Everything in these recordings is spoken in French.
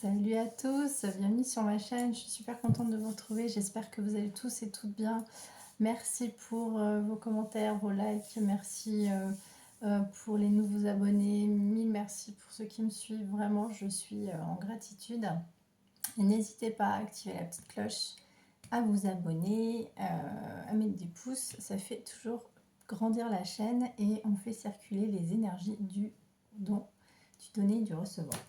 Salut à tous, bienvenue sur ma chaîne, je suis super contente de vous retrouver, j'espère que vous allez tous et toutes bien. Merci pour vos commentaires, vos likes, merci pour les nouveaux abonnés, mille merci pour ceux qui me suivent, vraiment je suis en gratitude. Et n'hésitez pas à activer la petite cloche, à vous abonner, à mettre des pouces, ça fait toujours grandir la chaîne et on fait circuler les énergies du don, du donner et du recevoir.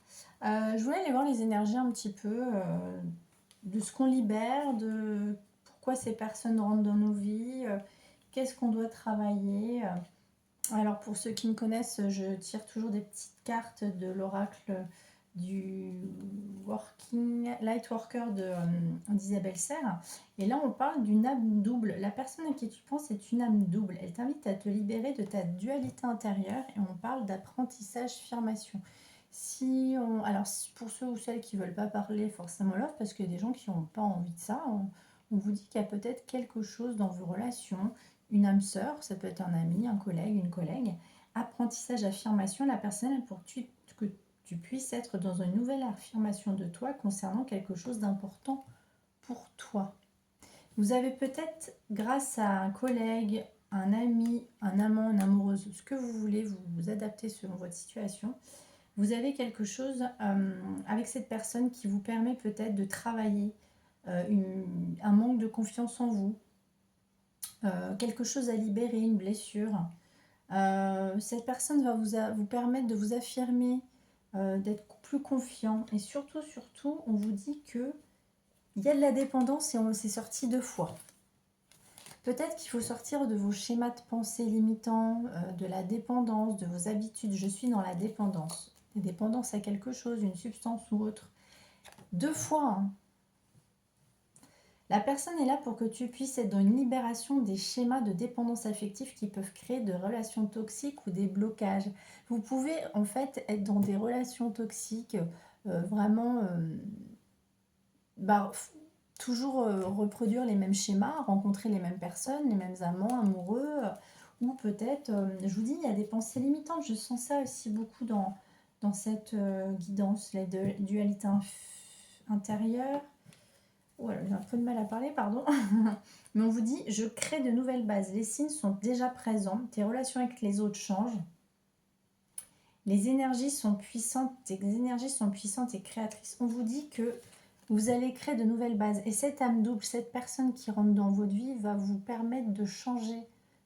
Je voulais aller voir les énergies un petit peu de ce qu'on libère, de pourquoi ces personnes rentrent dans nos vies, qu'est-ce qu'on doit travailler. Alors pour ceux qui me connaissent, je tire toujours des petites cartes de l'oracle du Lightworker d'Isabelle Serre. Et là on parle d'une âme double. La personne à qui tu penses est une âme double. Elle t'invite à te libérer de ta dualité intérieure et on parle d'apprentissage affirmation. Alors pour ceux ou celles qui ne veulent pas parler forcément love, parce qu'il y a des gens qui n'ont pas envie de ça, on vous dit qu'il y a peut-être quelque chose dans vos relations, une âme sœur, ça peut être un ami, un collègue, une collègue. Apprentissage, affirmation, la personne est pour que tu puisses être dans une nouvelle affirmation de toi concernant quelque chose d'important pour toi. Vous avez peut-être, grâce à un collègue, un ami, un amant, une amoureuse, ce que vous voulez, vous vous adaptez selon votre situation. Vous avez quelque chose avec cette personne qui vous permet peut-être de travailler un manque de confiance en vous, quelque chose à libérer, une blessure. Cette personne va vous permettre de vous affirmer, d'être plus confiant. Et surtout, on vous dit que il y a de la dépendance et on s'est sorti 2 fois. Peut-être qu'il faut sortir de vos schémas de pensée limitants, de la dépendance, de vos habitudes. Je suis dans la dépendance. La dépendance à quelque chose, une substance ou autre. 2 fois. Hein. La personne est là pour que tu puisses être dans une libération des schémas de dépendance affective qui peuvent créer de relations toxiques ou des blocages. Vous pouvez en fait être dans des relations toxiques, vraiment toujours reproduire les mêmes schémas, rencontrer les mêmes personnes, les mêmes amants, amoureux, ou peut-être, je vous dis, il y a des pensées limitantes. Je sens ça aussi beaucoup dans cette guidance, la dualité intérieure. Voilà, j'ai un peu de mal à parler, pardon. Mais on vous dit, je crée de nouvelles bases. Les signes sont déjà présents. Tes relations avec les autres changent. Les énergies sont puissantes. Tes énergies sont puissantes et créatrices. On vous dit que vous allez créer de nouvelles bases. Et cette âme double, cette personne qui rentre dans votre vie va vous permettre de changer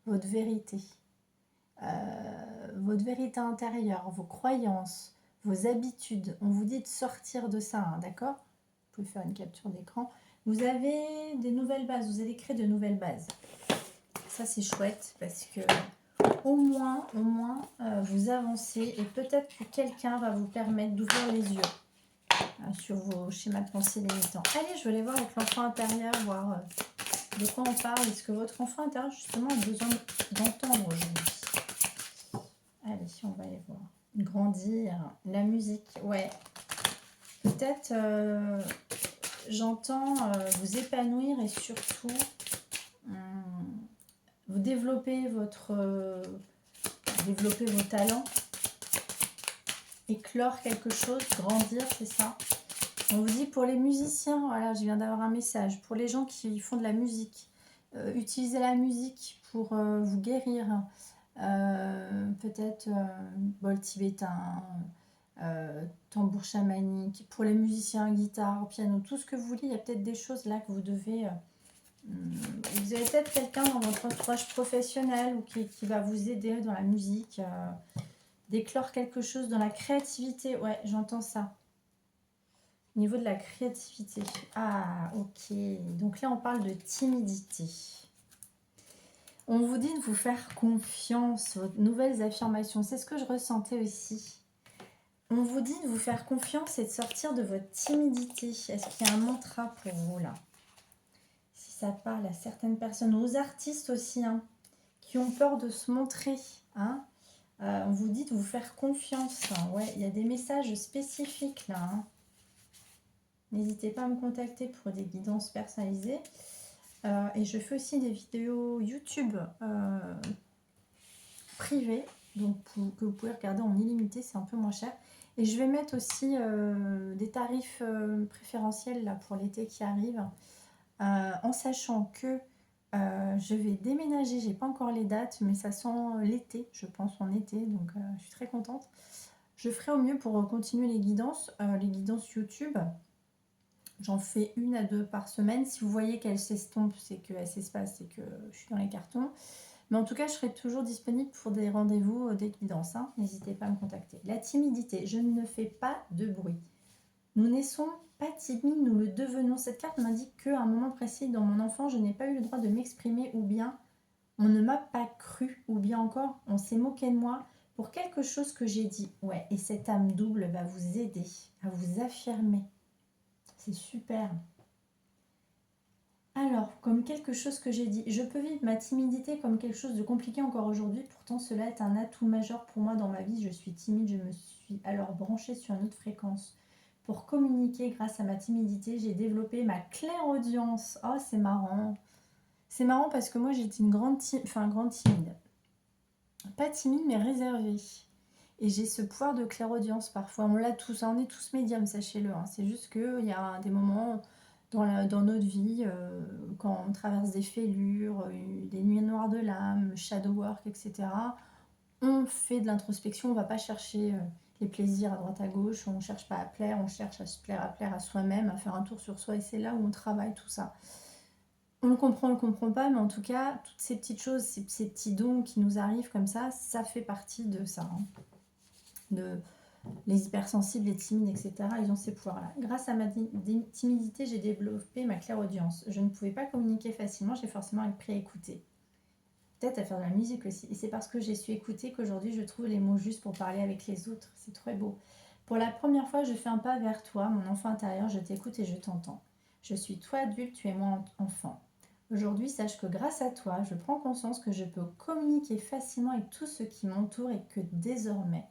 votre vérité. Votre vérité intérieure, vos croyances, vos habitudes. On vous dit de sortir de ça, hein, d'accord? Vous pouvez faire une capture d'écran. Vous avez des nouvelles bases, vous allez créer de nouvelles bases. Ça, c'est chouette parce que au moins vous avancez et peut-être que quelqu'un va vous permettre d'ouvrir les yeux sur vos schémas de pensée limitants. Allez, je vais aller voir avec l'enfant intérieur, voir de quoi on parle. Est-ce que votre enfant intérieur, justement, a besoin d'entendre aujourd'hui? Allez, on va aller voir. Grandir, la musique, ouais. Peut-être... j'entends vous épanouir et surtout vous développer vos talents, éclore quelque chose, grandir, c'est ça. On vous dit pour les musiciens, voilà, je viens d'avoir un message, pour les gens qui font de la musique, utilisez la musique pour vous guérir, peut-être bol tibétain, tambour chamanique, pour les musiciens, guitare, piano, tout ce que vous voulez, il y a peut-être des choses là que vous devez... vous avez peut-être quelqu'un dans votre entourage professionnel ou qui va vous aider dans la musique, d'éclore quelque chose dans la créativité. Ouais, j'entends ça. Au niveau de la créativité. Ah, ok. Donc là, on parle de timidité. On vous dit de vous faire confiance, vos nouvelles affirmations. C'est ce que je ressentais aussi. On vous dit de vous faire confiance et de sortir de votre timidité. Est-ce qu'il y a un mantra pour vous là? Si ça parle à certaines personnes, aux artistes aussi, hein, qui ont peur de se montrer. Hein. On vous dit de vous faire confiance. Hein. Ouais, il y a des messages spécifiques là. Hein. N'hésitez pas à me contacter pour des guidances personnalisées. Et je fais aussi des vidéos YouTube privées, donc que vous pouvez regarder en illimité, c'est un peu moins cher. Et je vais mettre aussi des tarifs préférentiels là, pour l'été qui arrive, en sachant que je vais déménager. J'ai pas encore les dates, mais ça sent l'été, je pense en été, donc je suis très contente. Je ferai au mieux pour continuer les guidances YouTube. J'en fais 1 à 2 par semaine. Si vous voyez qu'elle s'estompe, c'est qu'elle s'espace, c'est que je suis dans les cartons. Mais en tout cas, je serai toujours disponible pour des rendez-vous des guidances, hein. N'hésitez pas à me contacter. La timidité, je ne fais pas de bruit. Nous naissons pas timides, nous le devenons. Cette carte m'indique qu'à un moment précis dans mon enfant, je n'ai pas eu le droit de m'exprimer, ou bien on ne m'a pas cru, ou bien encore on s'est moqué de moi pour quelque chose que j'ai dit. Ouais, et cette âme double va vous aider à vous affirmer. C'est super. Alors, comme quelque chose que j'ai dit, je peux vivre ma timidité comme quelque chose de compliqué encore aujourd'hui. Pourtant, cela est un atout majeur pour moi dans ma vie. Je suis timide, je me suis alors branchée sur une autre fréquence. Pour communiquer grâce à ma timidité, j'ai développé ma clairaudience. Oh, c'est marrant. C'est marrant parce que moi, j'étais une grande timide. Pas timide, mais réservée. Et j'ai ce pouvoir de clairaudience parfois. On l'a tous, hein, on est tous médiums, sachez-le, hein. C'est juste qu'il y a des moments dans notre vie, quand on traverse des fêlures, des nuits noires de l'âme, shadow work, etc. On fait de l'introspection, on ne va pas chercher les plaisirs à droite à gauche, on ne cherche pas à plaire, on cherche à se plaire, à plaire à soi-même, à faire un tour sur soi, et c'est là où on travaille tout ça. On le comprend pas, mais en tout cas, toutes ces petites choses, ces petits dons qui nous arrivent comme ça fait partie de ça, hein. Les hypersensibles, les timides, etc., ils ont ces pouvoirs-là. Grâce à ma timidité, j'ai développé ma clairaudience. Je ne pouvais pas communiquer facilement, j'ai forcément appris à écouter. Peut-être à faire de la musique aussi. Et c'est parce que j'ai su écouter qu'aujourd'hui, je trouve les mots justes pour parler avec les autres. C'est très beau. Pour la première fois, je fais un pas vers toi, mon enfant intérieur, je t'écoute et je t'entends. Je suis toi adulte, tu es moi enfant. Aujourd'hui, sache que grâce à toi, je prends conscience que je peux communiquer facilement avec tout ce qui m'entoure et que désormais,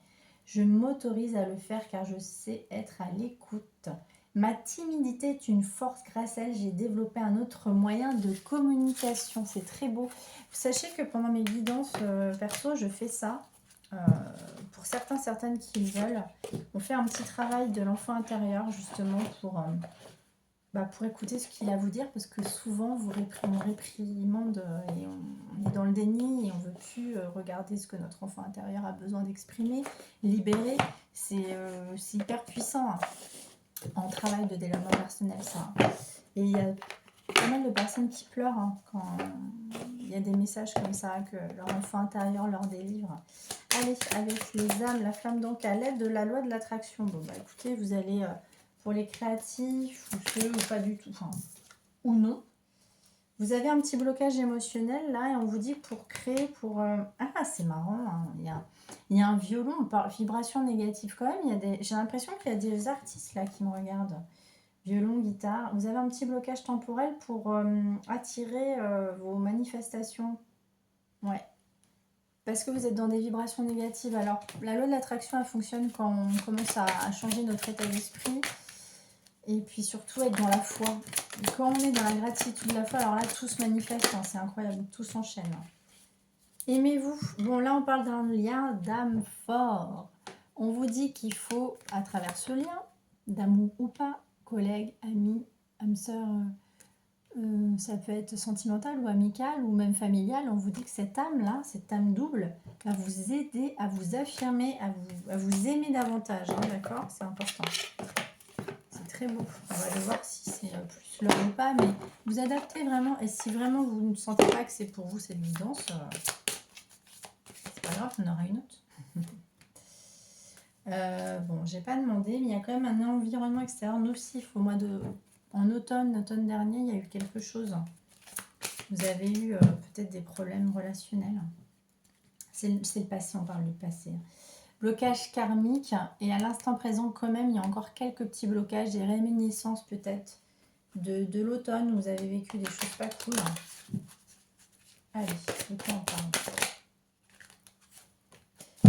je m'autorise à le faire car je sais être à l'écoute. Ma timidité est une force. Grâce à elle, j'ai développé un autre moyen de communication. C'est très beau. Sachez que pendant mes guidances perso, je fais ça. Euh, pour certaines qui le veulent, on fait un petit travail de l'enfant intérieur justement pour écouter ce qu'il a à vous dire, parce que souvent on réprimande et on est dans le déni et on ne veut plus regarder ce que notre enfant intérieur a besoin d'exprimer, libérer. C'est hyper puissant, hein, en travail de développement personnel, ça. Et il y a pas mal de personnes qui pleurent, hein, quand il y a des messages comme ça que leur enfant intérieur leur délivre. Allez, avec les âmes, la flamme donc à l'aide de la loi de l'attraction. Bon bah écoutez, vous allez pour les créatifs ou ceux ou pas du tout, enfin, ou non. Vous avez un petit blocage émotionnel là et on vous dit pour créer, Ah, c'est marrant, hein, il y a un violon, on parle vibration négative quand même. J'ai l'impression qu'il y a des artistes là qui me regardent. Violon, guitare. Vous avez un petit blocage temporel pour attirer vos manifestations. Ouais. Parce que vous êtes dans des vibrations négatives. Alors, la loi de l'attraction, elle fonctionne quand on commence à changer notre état d'esprit. Et puis surtout, être dans la foi. Et quand on est dans la gratitude, la foi, alors là, tout se manifeste. Hein, c'est incroyable. Tout s'enchaîne. Aimez-vous. Bon, là, on parle d'un lien d'âme fort. On vous dit qu'il faut, à travers ce lien, d'amour ou pas, collègues, amis, âme sœur, ça peut être sentimental ou amical ou même familial. On vous dit que cette âme-là, cette âme double, va vous aider à vous affirmer, à vous aimer davantage. Hein, d'accord? C'est important. C'est très beau. On va aller voir si c'est plus l'heure ou pas, mais vous adaptez vraiment. Et si vraiment vous ne sentez pas que c'est pour vous cette guidance, c'est pas grave, on aura une autre. Bon, j'ai pas demandé, mais il y a quand même un environnement extérieur nocif en automne dernier, il y a eu quelque chose. Vous avez eu peut-être des problèmes relationnels. C'est le passé, on parle du passé. Blocage karmique, et à l'instant présent quand même, il y a encore quelques petits blocages, des réminiscences peut-être de l'automne où vous avez vécu des choses pas cool. Allez, de quoi on parle?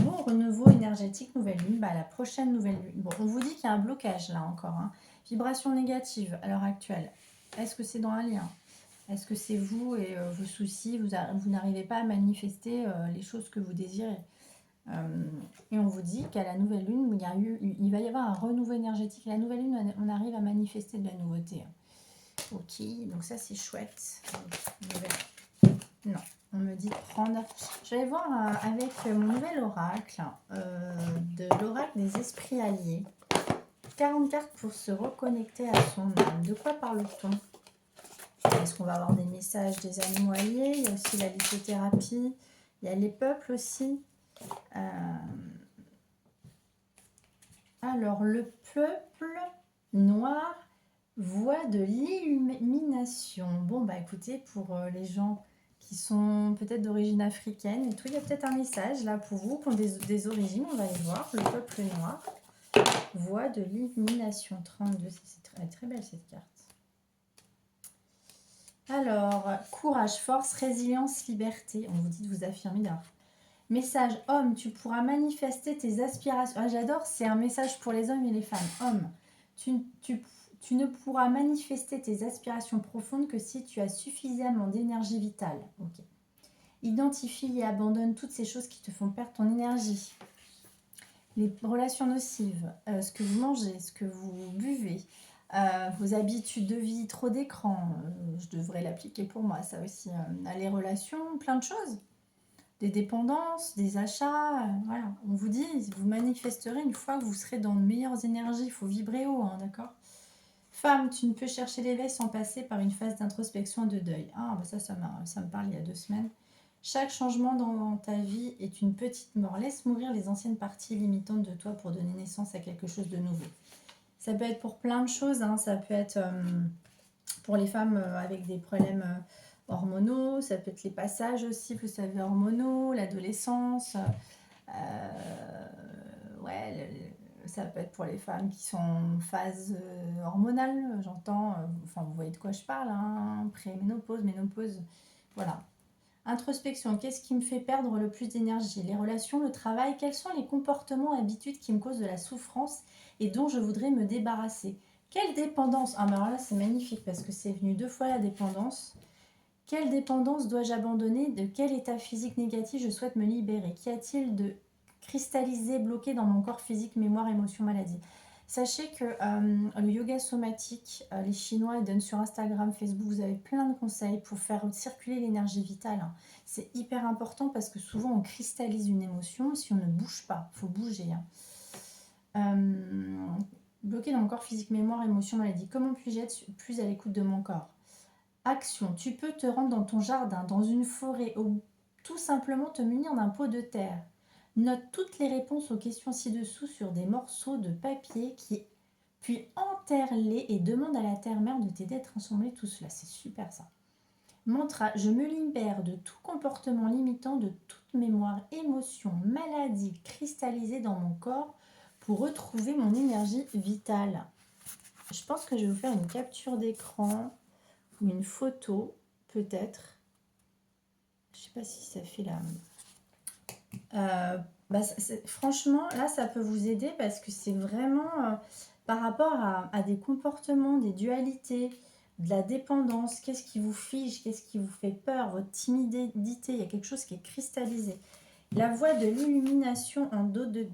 Bon, renouveau énergétique, nouvelle lune, la prochaine nouvelle lune. Bon, on vous dit qu'il y a un blocage là encore, hein. Vibration négative à l'heure actuelle. Est-ce que c'est dans un lien? Est-ce que c'est vous et vos soucis, vous n'arrivez pas à manifester les choses que vous désirez? Et on vous dit qu'à la nouvelle lune, il va y avoir un renouveau énergétique. À la nouvelle lune, on arrive à manifester de la nouveauté. Ok, donc ça c'est chouette. Non, on me dit de prendre... Je vais voir avec mon nouvel oracle, de l'oracle des esprits alliés. 40 cartes pour se reconnecter à son âme. De quoi parle-t-on? Est-ce qu'on va avoir des messages des animaux alliés? Il y a aussi la lithothérapie. Il y a les peuples aussi. Alors, le peuple noir voit de l'illumination. Bon, bah écoutez, pour les gens qui sont peut-être d'origine africaine et tout, il y a peut-être un message là pour vous qui ont des origines, on va aller voir. Le peuple noir voit de l'illumination. 32, c'est très belle cette carte. Alors, courage, force, résilience, liberté. On vous dit de vous affirmer d'ailleurs. Message, homme, tu pourras manifester tes aspirations. Ah, j'adore, c'est un message pour les hommes et les femmes. Homme, tu ne pourras manifester tes aspirations profondes que si tu as suffisamment d'énergie vitale. Ok. Identifie et abandonne toutes ces choses qui te font perdre ton énergie. Les relations nocives, ce que vous mangez, ce que vous buvez, vos habitudes de vie, trop d'écran, je devrais l'appliquer pour moi, ça aussi. Les relations, plein de choses. Des dépendances, des achats, voilà. On vous dit, vous manifesterez une fois que vous serez dans de meilleures énergies. Il faut vibrer haut, hein, d'accord? Femme, tu ne peux chercher l'éveil sans passer par une phase d'introspection et de deuil. Ah, bah ça me parle il y a 2 semaines. Chaque changement dans ta vie est une petite mort. Laisse mourir les anciennes parties limitantes de toi pour donner naissance à quelque chose de nouveau. Ça peut être pour plein de choses, hein. Ça peut être pour les femmes avec des problèmes hormonaux, ça peut être les passages aussi, vous savez, hormonaux, l'adolescence. Ça peut être pour les femmes qui sont en phase hormonale, j'entends. Enfin, vous voyez de quoi je parle, hein, pré-ménopause, ménopause. Voilà. Introspection, qu'est-ce qui me fait perdre le plus d'énergie? Les relations, le travail, quels sont les comportements, habitudes qui me causent de la souffrance et dont je voudrais me débarrasser? Quelle dépendance? Ah, mais alors là, c'est magnifique parce que c'est venu 2 fois la dépendance. Quelle dépendance dois-je abandonner? De quel état physique négatif je souhaite me libérer? Qu'y a-t-il de cristallisé, bloqué dans mon corps physique, mémoire, émotion, maladie? Sachez que le yoga somatique, les Chinois, ils donnent sur Instagram, Facebook, vous avez plein de conseils pour faire circuler l'énergie vitale. C'est hyper important parce que souvent on cristallise une émotion si on ne bouge pas. Il faut bouger. Bloqué dans mon corps physique, mémoire, émotion, maladie. Comment puis-je être plus à l'écoute de mon corps? Action. Tu peux te rendre dans ton jardin, dans une forêt, ou tout simplement te munir d'un pot de terre. Note toutes les réponses aux questions ci-dessous sur des morceaux de papier, puis enterre-les et demande à la terre-mère de t'aider à transformer tout cela. C'est super ça. Mantra, je me libère de tout comportement limitant, de toute mémoire, émotion, maladie cristallisée dans mon corps pour retrouver mon énergie vitale. Je pense que je vais vous faire une capture d'écran ou une photo, peut-être. Je ne sais pas si ça fait la... franchement, là, ça peut vous aider parce que c'est vraiment par rapport à des comportements, des dualités, de la dépendance. Qu'est-ce qui vous fige? Qu'est-ce qui vous fait peur? Votre timidité. Il y a quelque chose qui est cristallisé. La voie de l'illumination en dos de...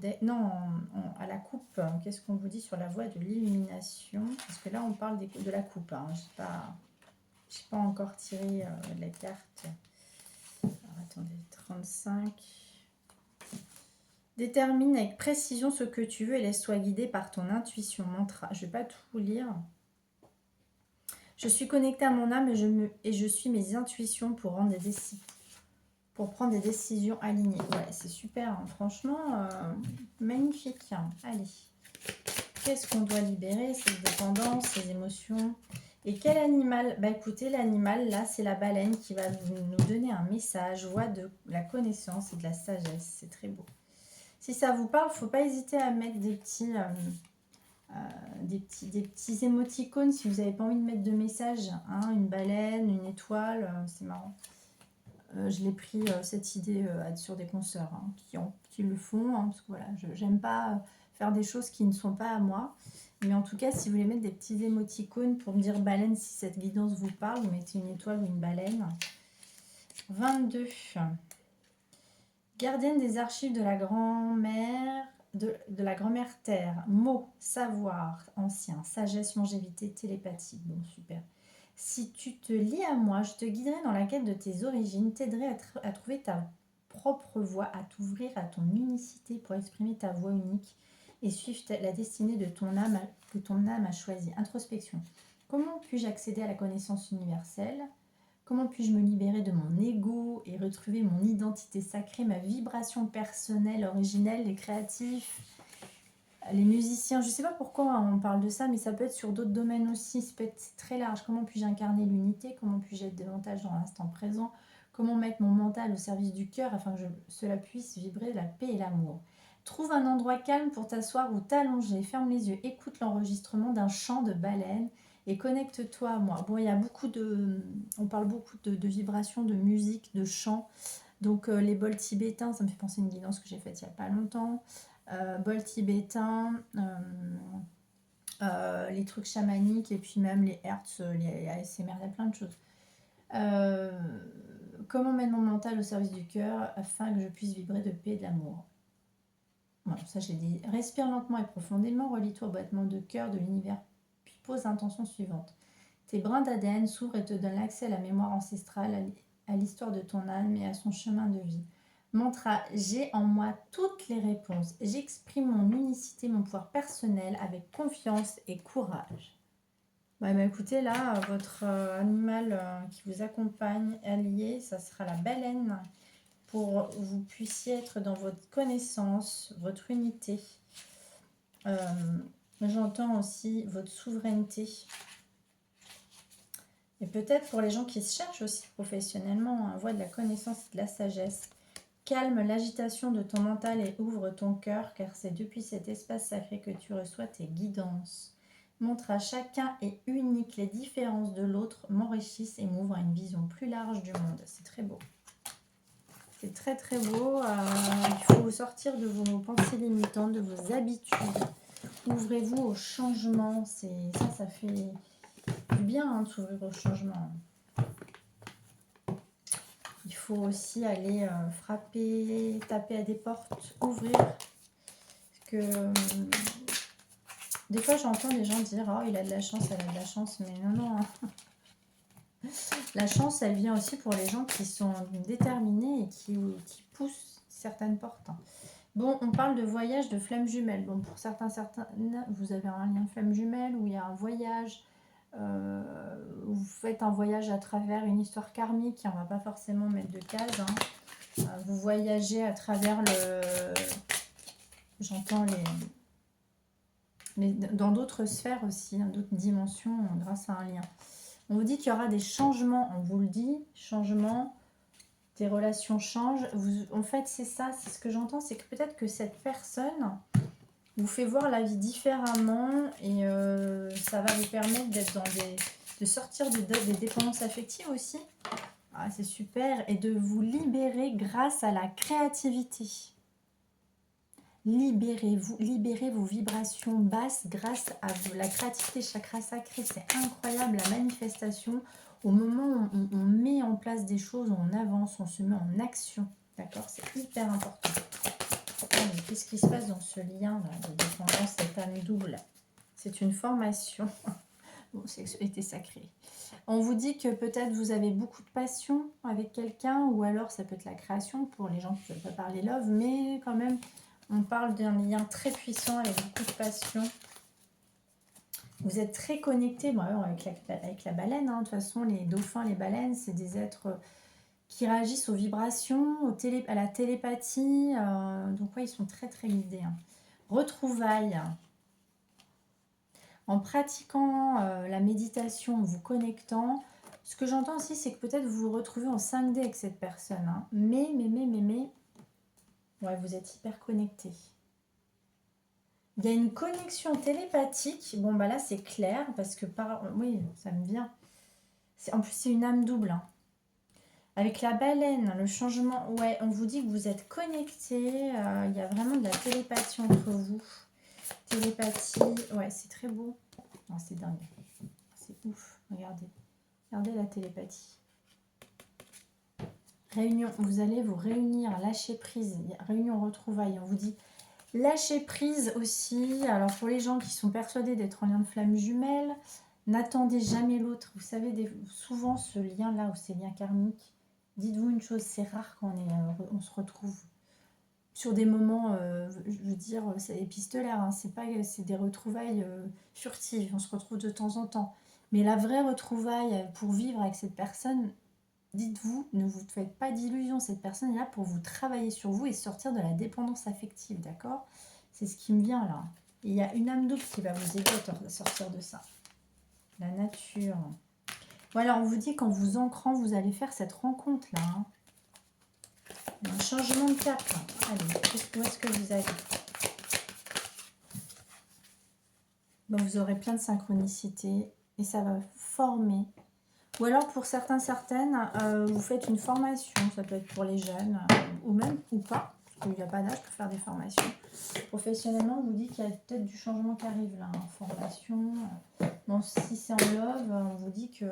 à la coupe. Qu'est-ce qu'on vous dit sur la voie de l'illumination? Parce que là, on parle de la coupe. Hein. Je n'ai pas encore tiré la carte. Alors, attendez, 35. Détermine avec précision ce que tu veux et laisse-toi guider par ton intuition. Mantra. Je ne vais pas tout lire. Je suis connectée à mon âme et je suis mes intuitions pour prendre des décisions alignées. Ouais, c'est super. Hein. Franchement, magnifique. Hein. Allez. Qu'est-ce qu'on doit libérer? Ces dépendances, ces émotions. Et quel animal? Bah écoutez, l'animal, là, c'est la baleine qui va nous donner un message, voix de la connaissance et de la sagesse. C'est très beau. Si ça vous parle, il ne faut pas hésiter à mettre des petits émoticônes si vous n'avez pas envie de mettre de message. Hein, une baleine, une étoile, c'est marrant. Je l'ai pris, cette idée, sur des consoeurs qui le font. Hein, parce que voilà, j'aime pas faire des choses qui ne sont pas à moi. Mais en tout cas, si vous voulez mettre des petits émoticônes pour me dire baleine, si cette guidance vous parle, vous mettez une étoile ou une baleine. 22. Gardienne des archives de la grand-mère, de la grand-mère terre. Mots, savoir, ancien, sagesse, longévité, télépathie. Bon, super. Si tu te lis à moi, je te guiderai dans la quête de tes origines, t'aiderai à trouver ta propre voie, à t'ouvrir à ton unicité pour exprimer ta voix unique et suivre la destinée de ton âme que ton âme a choisie. Introspection. Comment puis-je accéder à la connaissance universelle ? Comment puis-je me libérer de mon ego et retrouver mon identité sacrée, ma vibration personnelle, originelle, les créatifs, les musiciens. Je ne sais pas pourquoi on parle de ça, mais ça peut être sur d'autres domaines aussi. Ça peut être très large. Comment puis-je incarner l'unité? Comment puis-je être davantage dans l'instant présent? Comment mettre mon mental au service du cœur afin que cela puisse vibrer la paix et l'amour? Trouve un endroit calme pour t'asseoir ou t'allonger. Ferme les yeux. Écoute l'enregistrement d'un chant de baleine et connecte-toi à moi. Bon, il y a beaucoup de... On parle beaucoup de vibrations, de musique, de chants. Donc, les bols tibétains, ça me fait penser à une guidance que j'ai faite il n'y a pas longtemps. Bol tibétain, les trucs chamaniques et puis même les hertz, les ASMR, il y a plein de choses. Comment mettre mon mental au service du cœur afin que je puisse vibrer de paix et de l'amour. Voilà, ça j'ai dit. Respire lentement et profondément, relie-toi au battement de cœur de l'univers, puis pose l'intention suivante. Tes brins d'ADN s'ouvrent et te donnent l'accès à la mémoire ancestrale, à l'histoire de ton âme et à son chemin de vie. Mantra, j'ai en moi toutes les réponses. J'exprime mon unicité, mon pouvoir personnel avec confiance et courage. Ouais, bah écoutez, là, votre animal qui vous accompagne, allié, ça sera la baleine pour que vous puissiez être dans votre connaissance, votre unité. J'entends aussi votre souveraineté. Et peut-être pour les gens qui se cherchent aussi professionnellement, hein, voie de la connaissance et de la sagesse. Calme l'agitation de ton mental et ouvre ton cœur, car c'est depuis cet espace sacré que tu reçois tes guidances. Montre à chacun et unique les différences de l'autre, m'enrichissent et m'ouvrent à une vision plus large du monde. C'est très beau. C'est très très beau. Il faut sortir de vos pensées limitantes, de vos habitudes. Ouvrez-vous au changement. Ça fait du bien hein, de s'ouvrir au changement. Il faut aussi aller frapper, taper à des portes, ouvrir. Parce que des fois j'entends des gens dire « Oh, il a de la chance, elle a de la chance ». Mais non, non. La chance, elle vient aussi pour les gens qui sont déterminés et qui poussent certaines portes. Bon, on parle de voyage de flammes jumelles. Bon, pour certains, vous avez un lien flamme jumelle où il y a un voyage. Vous faites un voyage à travers une histoire karmique. On ne va pas forcément mettre de case. Hein. Vous voyagez à travers j'entends dans d'autres sphères aussi, hein, d'autres dimensions grâce à un lien. On vous dit qu'il y aura des changements, on vous le dit, changements, des relations changent. En fait, c'est ça, c'est ce que j'entends, c'est que peut-être que cette personne vous fait voir la vie différemment et ça va vous permettre d'être de sortir des dépendances affectives aussi. Ah, c'est super. Et de vous libérer grâce à la créativité. Libérez vos vibrations basses grâce à la créativité chakra sacré. C'est incroyable la manifestation. Au moment où on met en place des choses, on avance, on se met en action. D'accord? C'est hyper important. Qu'est-ce qui se passe dans ce lien là, de dépendance, cette âme double? C'est une formation. Bon, sexualité sacrée. On vous dit que peut-être vous avez beaucoup de passion avec quelqu'un ou alors ça peut être la création pour les gens qui ne veulent pas parler love, mais quand même... On parle d'un lien très puissant avec beaucoup de passion. Vous êtes très connectés avec la baleine. Hein. De toute façon, les dauphins, les baleines, c'est des êtres qui réagissent aux vibrations, à la télépathie. Donc, ouais, ils sont très, très guidés. Hein. Retrouvailles. En pratiquant la méditation, en vous connectant, ce que j'entends aussi, c'est que peut-être vous vous retrouvez en 5D avec cette personne. Hein. Mais... Ouais, vous êtes hyper connectés. Il y a une connexion télépathique. Bon, bah là, c'est clair parce que oui, ça me vient. En plus, c'est une âme double. Hein. Avec la baleine, le changement. Ouais, on vous dit que vous êtes connectés. Il y a vraiment de la télépathie entre vous. Télépathie. Ouais, c'est très beau. Oh, c'est dingue. C'est ouf. Regardez. Regardez la télépathie. Réunion, vous allez vous réunir, lâcher prise, réunion retrouvailles, on vous dit lâcher prise aussi. Alors pour les gens qui sont persuadés d'être en lien de flamme jumelle, n'attendez jamais l'autre. Vous savez, souvent ce lien-là, ou ces liens karmiques, dites-vous une chose, c'est rare quand on se retrouve sur des moments, je veux dire, c'est épistolaire, hein, c'est des retrouvailles furtives, on se retrouve de temps en temps. Mais la vraie retrouvaille pour vivre avec cette personne, dites-vous, ne vous faites pas d'illusions, cette personne est là pour vous travailler sur vous et sortir de la dépendance affective, d'accord? C'est ce qui me vient là. Et il y a une âme double qui va vous aider à sortir de ça. La nature. Voilà, on vous dit qu'en vous ancrant, vous allez faire cette rencontre-là. Hein. Un changement de cap. Allez, où est-ce que vous allez? Bon, vous aurez plein de synchronicité et ça va former. Ou alors pour certains, certaines, vous faites une formation, ça peut être pour les jeunes, ou même ou pas, parce qu'il n'y a pas d'âge pour faire des formations. Professionnellement, on vous dit qu'il y a peut-être du changement qui arrive là, en formation. Bon, si c'est en love, on vous dit que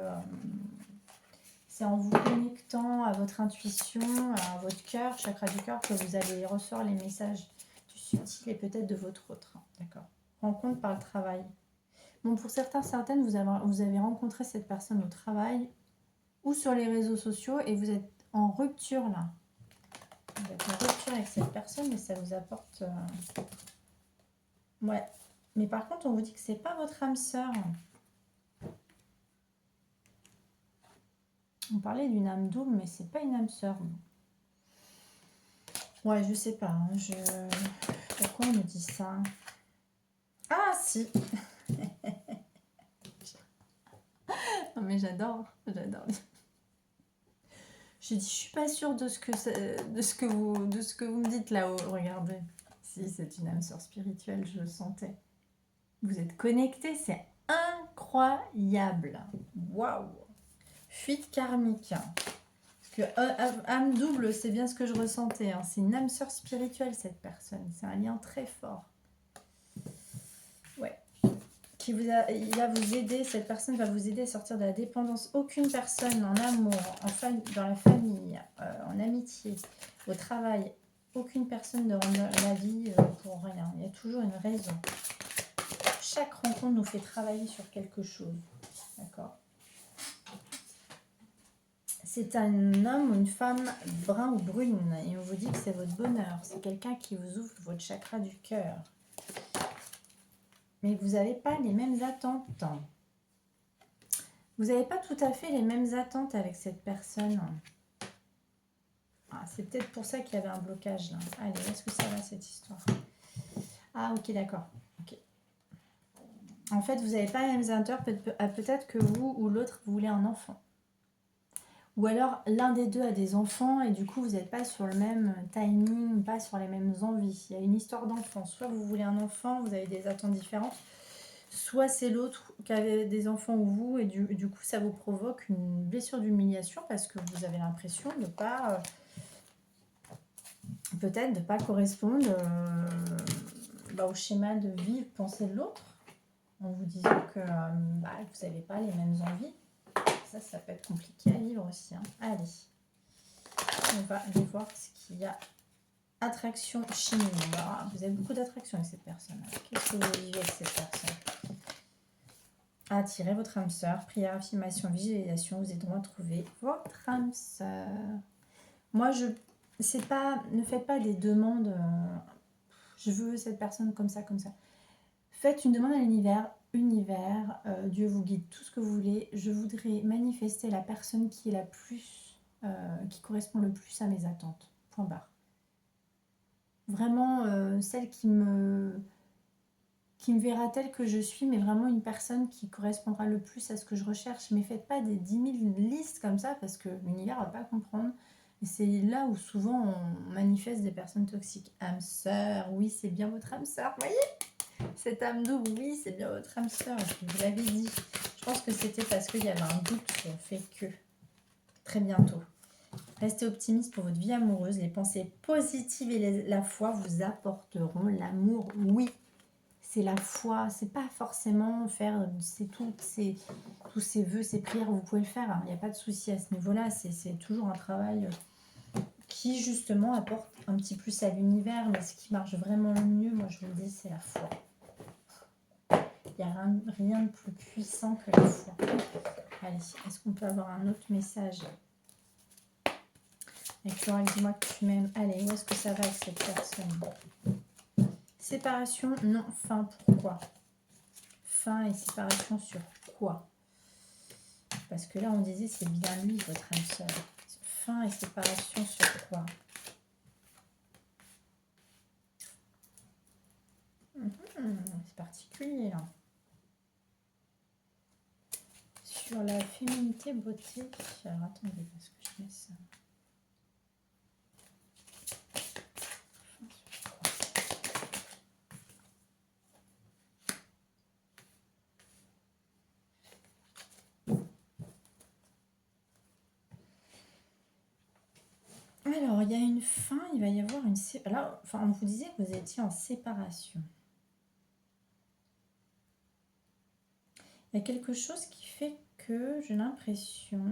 c'est en vous connectant à votre intuition, à votre cœur, chakra du cœur, que vous allez recevoir les messages du subtil et peut-être de votre autre. D'accord. Rencontre par le travail. Bon, pour certains, certaines, vous avez rencontré cette personne au travail ou sur les réseaux sociaux et vous êtes en rupture là. Vous êtes en rupture avec cette personne et ça vous apporte... Ouais. Mais par contre, on vous dit que c'est pas votre âme sœur. On parlait d'une âme double, mais c'est pas une âme sœur. Ouais, je sais pas. Hein, Pourquoi on me dit ça? Ah, si. Non, mais j'adore. J'adore. J'ai dit, je suis pas sûre de ce que vous me dites là-haut. Regardez. Si, c'est une âme sœur spirituelle, je le sentais. Vous êtes connectés, c'est incroyable. Waouh. Fuite karmique. Parce que âme double, c'est bien ce que je ressentais. Hein. C'est une âme sœur spirituelle, cette personne. C'est un lien très fort. Ouais. Il va vous aider, cette personne va vous aider à sortir de la dépendance. Aucune personne en amour, dans la famille, en amitié, au travail, aucune personne ne rend la vie pour rien. Il y a toujours une raison. Chaque rencontre nous fait travailler sur quelque chose. D'accord? C'est un homme ou une femme brun ou brune et on vous dit que c'est votre bonheur. C'est quelqu'un qui vous ouvre votre chakra du cœur. Mais vous n'avez pas les mêmes attentes. Vous n'avez pas tout à fait les mêmes attentes avec cette personne. Ah, c'est peut-être pour ça qu'il y avait un blocage là. Allez, est-ce que ça va cette histoire? Ah, ok, d'accord. Okay. En fait, vous n'avez pas les mêmes attentes. Peut-être que vous ou l'autre, vous voulez un enfant. Ou alors, l'un des deux a des enfants et du coup, vous n'êtes pas sur le même timing, pas sur les mêmes envies. Il y a une histoire d'enfant. Soit vous voulez un enfant, vous avez des attentes différentes. Soit c'est l'autre qui a des enfants ou vous, et du coup, ça vous provoque une blessure d'humiliation parce que vous avez l'impression de ne pas... peut-être de ne pas correspondre au schéma de vie, pensée de l'autre, en vous disant que vous n'avez pas les mêmes envies. Ça peut être compliqué à vivre aussi. Hein. Allez, on va aller voir ce qu'il y a. Attraction chimie. Vous avez beaucoup d'attraction avec cette personne. Qu'est-ce que vous vivez avec cette personne? Attirez votre âme sœur. Prière, affirmation, visualisation vous aideront à trouver votre âme sœur. Moi, ne faites pas des demandes. Je veux cette personne comme ça, comme ça. Faites une demande à l'univers. Dieu vous guide, tout ce que vous voulez. Je voudrais manifester la personne qui est la plus, qui correspond le plus à mes attentes. Point barre. Vraiment, celle qui me verra telle que je suis, mais vraiment une personne qui correspondra le plus à ce que je recherche. Mais faites pas des 10 000 listes comme ça, parce que l'univers ne va pas comprendre. Et c'est là où souvent on manifeste des personnes toxiques. Âme sœur, oui, c'est bien votre âme sœur, vous voyez? Cette âme double, oui, c'est bien votre âme sœur, je vous l'avais dit. Je pense que c'était parce qu'il y avait un doute sur le fait que. Très bientôt. Restez optimiste pour votre vie amoureuse. Les pensées positives et la foi vous apporteront l'amour. Oui, c'est la foi. C'est pas forcément faire tous ces vœux, ces prières. Vous pouvez le faire. Il n'y a pas de souci à ce niveau-là. C'est toujours un travail qui justement apporte un petit plus à l'univers. Mais ce qui marche vraiment le mieux, moi je vous le dis, c'est la foi. Il n'y a rien de plus puissant que la foi. Allez, est-ce qu'on peut avoir un autre message? Et Florent, dis-moi que tu m'aimes. Allez, où est-ce que ça va avec cette personne? Séparation, non. Fin, pourquoi? Fin et séparation sur quoi? Parce que là, on disait, c'est bien lui, votre âme sœur. Fin et séparation sur quoi? C'est particulier, là. Sur la féminité, beauté. Alors, attendez, parce que je mets ça. Alors, il y a une fin, il va y avoir une... Là, enfin, on vous disait que vous étiez en séparation. Il y a quelque chose qui fait que j'ai l'impression...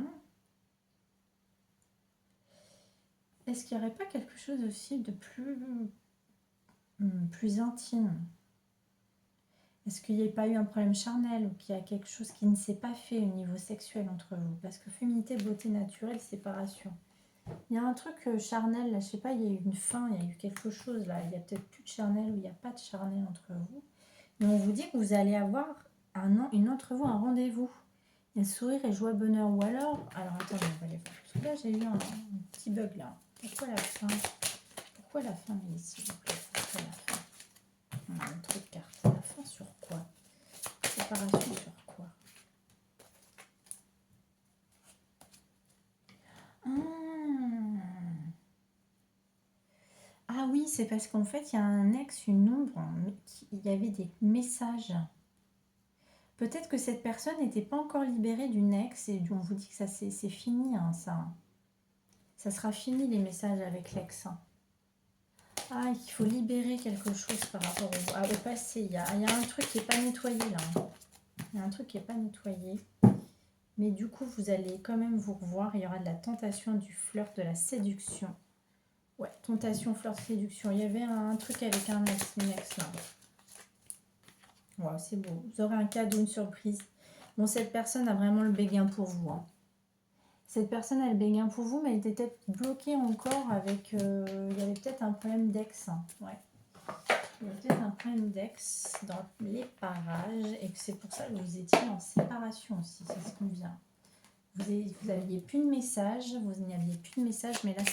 Est-ce qu'il n'y aurait pas quelque chose aussi de plus intime? Est-ce qu'il n'y a pas eu un problème charnel ou qu'il y a quelque chose qui ne s'est pas fait au niveau sexuel entre vous? Parce que féminité, beauté naturelle, séparation. Il y a un truc charnel, là, je sais pas, il y a eu une fin, il y a eu quelque chose là. Il y a peut-être plus de charnel ou il n'y a pas de charnel entre vous. Et on vous dit que vous allez avoir une entre vous, un rendez-vous. Il y a sourire et joie, bonheur. Ou alors attendez, on va aller voir. Parce que là, j'ai eu un petit bug là. Pourquoi la fin? Pourquoi la fin est ici? Pourquoi la fin? On a un truc de carte. La fin sur quoi? Séparation sur quoi? Ah oui, c'est parce qu'en fait, il y a un ex, une ombre, il y avait des messages. Peut-être que cette personne n'était pas encore libérée d'une ex et on vous dit que ça c'est fini, hein, ça. Ça sera fini les messages avec l'ex. Ah, il faut libérer quelque chose par rapport au passé. Il y a un truc qui n'est pas nettoyé là. Il y a un truc qui n'est pas nettoyé. Mais du coup, vous allez quand même vous revoir. Il y aura de la tentation, du flirt, de la séduction. Ouais, tentation, flirt, séduction. Il y avait un truc avec un ex, une ex là. Ouais, c'est beau. Vous aurez un cadeau, une surprise. Bon, cette personne a vraiment le béguin pour vous. Hein. Cette personne a le béguin pour vous, mais elle était peut-être bloquée encore avec... il y avait peut-être un problème d'ex. Hein. Ouais. Il y a peut-être un problème d'ex dans les parages et que c'est pour ça que vous étiez en séparation aussi. C'est ce qu'on vient. Vous n'aviez plus de message, vous n'aviez plus de message, mais là,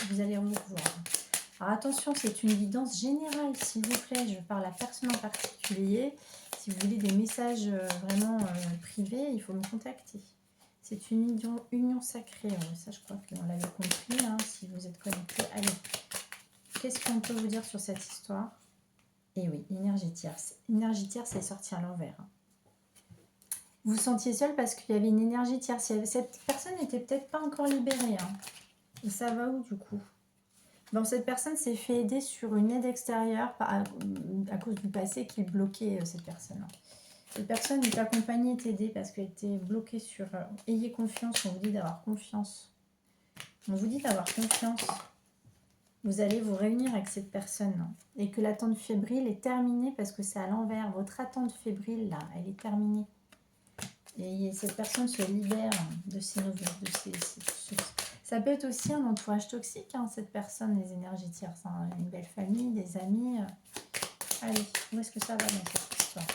vous allez vous revoir. Alors attention, c'est une guidance générale, s'il vous plaît. Je parle à personne en particulier. Si vous voulez des messages vraiment privés, il faut me contacter. C'est une union sacrée. Ça, je crois qu'on l'avait compris. Hein, si vous êtes connecté, allez. Qu'est-ce qu'on peut vous dire sur cette histoire? Eh oui, énergie tierce. Énergie tierce, c'est sorti à l'envers. Hein. Vous vous sentiez seul parce qu'il y avait une énergie tierce. Cette personne n'était peut-être pas encore libérée. Hein. Et ça va où du coup? Bon, cette personne s'est fait aider sur une aide extérieure à cause du passé qui bloquait cette personne. Cette personne est accompagnée, est aidée parce qu'elle était bloquée sur... ayez confiance, on vous dit d'avoir confiance. On vous dit d'avoir confiance. Vous allez vous réunir avec cette personne. Hein, et que l'attente fébrile est terminée parce que c'est à l'envers. Votre attente fébrile, là, elle est terminée. Et cette personne se libère de ses nouvelles, ça peut être aussi un entourage toxique, hein, cette personne, les énergies tierces. Hein, une belle famille, des amis. Allez, où est-ce que ça va dans cette histoire?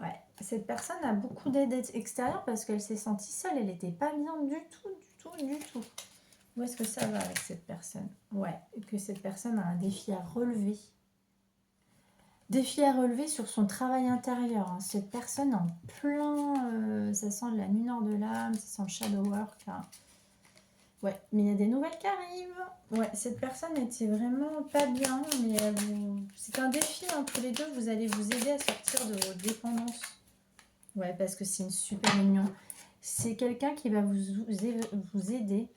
Ouais, cette personne a beaucoup d'aide extérieure parce qu'elle s'est sentie seule. Elle n'était pas bien du tout. Où est-ce que ça va avec cette personne? Ouais, que cette personne a un défi à relever. Défi à relever sur son travail intérieur. Hein. Cette personne en plein... ça sent de la mineur de l'âme, ça sent le shadow work. Hein. Ouais, mais il y a des nouvelles qui arrivent. Ouais, cette personne était vraiment pas bien, mais c'est un défi. Hein. Tous les deux, vous allez vous aider à sortir de vos dépendances. Ouais, parce que c'est une super union. C'est quelqu'un qui va vous aider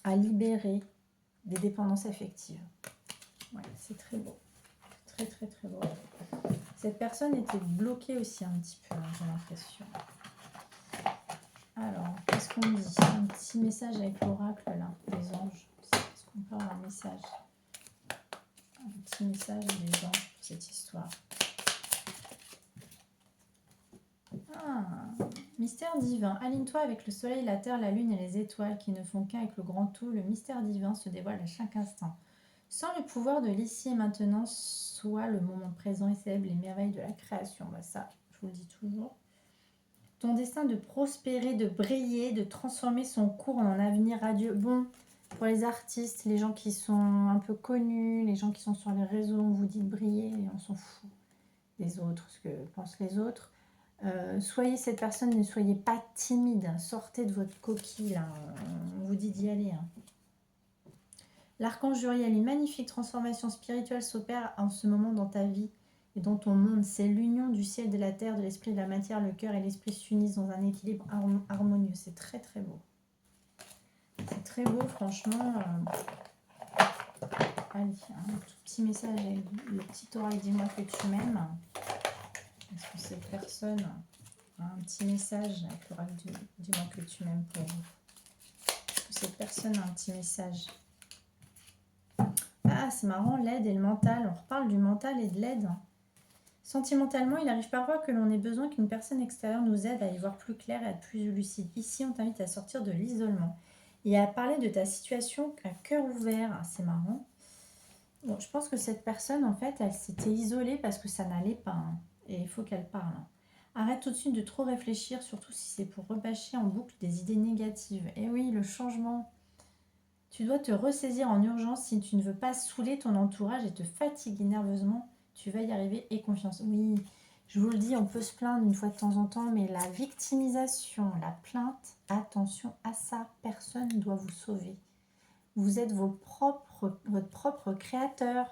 à libérer des dépendances affectives. Ouais, c'est très beau. Très, très, très beau. Cette personne était bloquée aussi un petit peu, hein, j'ai l'impression. Alors, qu'est-ce qu'on dit? Un petit message avec l'oracle, là, les anges. Est-ce qu'on peut avoir un message? Un petit message des anges pour cette histoire. Ah, mystère divin. Aligne-toi avec le soleil, la terre, la lune et les étoiles qui ne font qu'un avec le grand tout. Le mystère divin se dévoile à chaque instant. Sans le pouvoir de l'ici et maintenant, soit le moment présent et célèbre les merveilles de la création. Bah ça, je vous le dis toujours. Ton destin de prospérer, de briller, de transformer son cours en un avenir radieux. Bon, pour les artistes, les gens qui sont un peu connus, les gens qui sont sur les réseaux, on vous dit de briller et on s'en fout des autres, ce que pensent les autres. Soyez cette personne, ne soyez pas timide, sortez de votre coquille, là. On vous dit d'y aller. Hein. L'archange Uriel, une magnifique transformation spirituelle s'opère en ce moment dans ta vie et dans ton monde. C'est l'union du ciel et de la terre, de l'esprit et de la matière, le cœur et l'esprit s'unissent dans un équilibre harmonieux. C'est très très beau. C'est très beau, franchement. Allez, un tout petit message avec le petit oracle, dis-moi que tu m'aimes. Est-ce que cette personne a un petit message avec l'oracle, dis-moi que tu m'aimes pour vous? Est-ce que cette personne a un petit message? Ah, c'est marrant, l'aide et le mental. On reparle du mental et de l'aide. Sentimentalement, il arrive parfois que l'on ait besoin qu'une personne extérieure nous aide à y voir plus clair et à être plus lucide. Ici, on t'invite à sortir de l'isolement et à parler de ta situation à cœur ouvert. Ah, c'est marrant. Bon, je pense que cette personne, en fait, elle s'était isolée parce que ça n'allait pas. Hein, et il faut qu'elle parle. Hein. Arrête tout de suite de trop réfléchir, surtout si c'est pour repâcher en boucle des idées négatives. Et oui, le changement. Tu dois te ressaisir en urgence si tu ne veux pas saouler ton entourage et te fatiguer nerveusement. Tu vas y arriver et confiance. Oui, je vous le dis, on peut se plaindre une fois de temps en temps, mais la victimisation, la plainte, attention à ça. Personne ne doit vous sauver. Vous êtes votre propre créateur.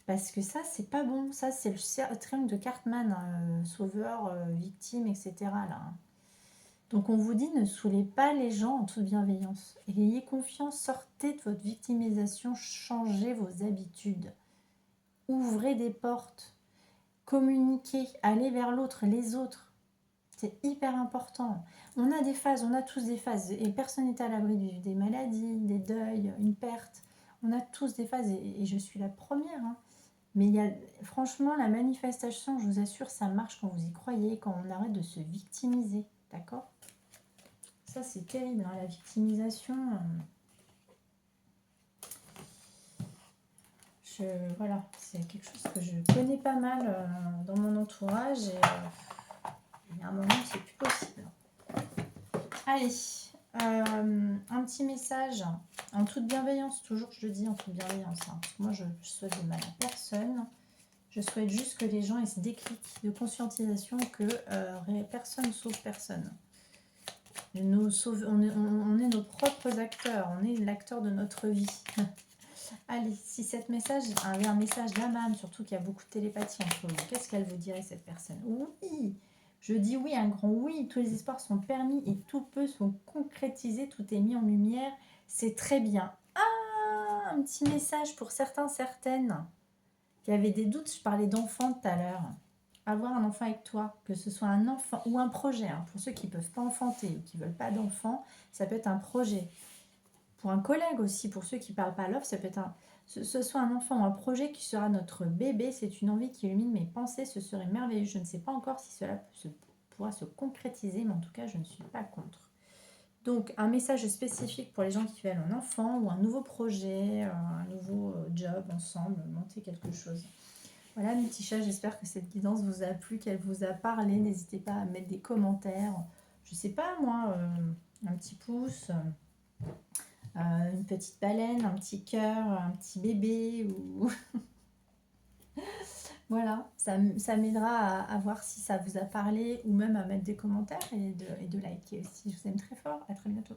Parce que ça, c'est pas bon. Ça, c'est le triangle de Cartman, sauveur, victime, etc. Là. Donc on vous dit, ne saoulez pas les gens en toute bienveillance. Ayez confiance, sortez de votre victimisation, changez vos habitudes. Ouvrez des portes, communiquez, allez vers l'autre, les autres. C'est hyper important. On a des phases, on a tous des phases. Et personne n'est à l'abri des maladies, des deuils, une perte. On a tous des phases et je suis la première. Hein. Mais il y a, franchement, la manifestation, je vous assure, ça marche quand vous y croyez, quand on arrête de se victimiser. D'accord ? Ça, c'est terrible, hein, la victimisation. Voilà, c'est quelque chose que je connais pas mal dans mon entourage. Et il y a un moment, c'est plus possible. Allez, un petit message en toute bienveillance. Toujours, je le dis, en toute bienveillance. Hein, parce que moi, je souhaite de mal à personne. Je souhaite juste que les gens aient ce déclic de conscientisation que personne ne sauve personne. On est nos propres acteurs, on est l'acteur de notre vie. Allez, si cette message avait un message d'âme, surtout qu'il y a beaucoup de télépathie entre vous, qu'est-ce qu'elle vous dirait cette personne? Oui, je dis oui, un grand oui, tous les espoirs sont permis et tout peut se concrétiser, tout est mis en lumière, c'est très bien. Ah, un petit message pour certains, certaines qui avaient des doutes, je parlais d'enfants tout à l'heure. Avoir un enfant avec toi, que ce soit un enfant ou un projet, hein, pour ceux qui ne peuvent pas enfanter ou qui ne veulent pas d'enfant, ça peut être un projet. Pour un collègue aussi, pour ceux qui ne parlent pas l'offre, ça peut être ce soit un enfant ou un projet qui sera notre bébé, c'est une envie qui illumine mes pensées, ce serait merveilleux. Je ne sais pas encore si cela pourra se concrétiser, mais en tout cas, je ne suis pas contre. Donc, un message spécifique pour les gens qui veulent un enfant ou un nouveau projet, un nouveau job ensemble, monter quelque chose. Voilà mes petits chats, j'espère que cette guidance vous a plu, qu'elle vous a parlé. N'hésitez pas à mettre des commentaires. Je sais pas moi, un petit pouce, une petite baleine, un petit cœur, un petit bébé. Ou voilà, ça m'aidera à voir si ça vous a parlé ou même à mettre des commentaires et de liker aussi. Je vous aime très fort. À très bientôt.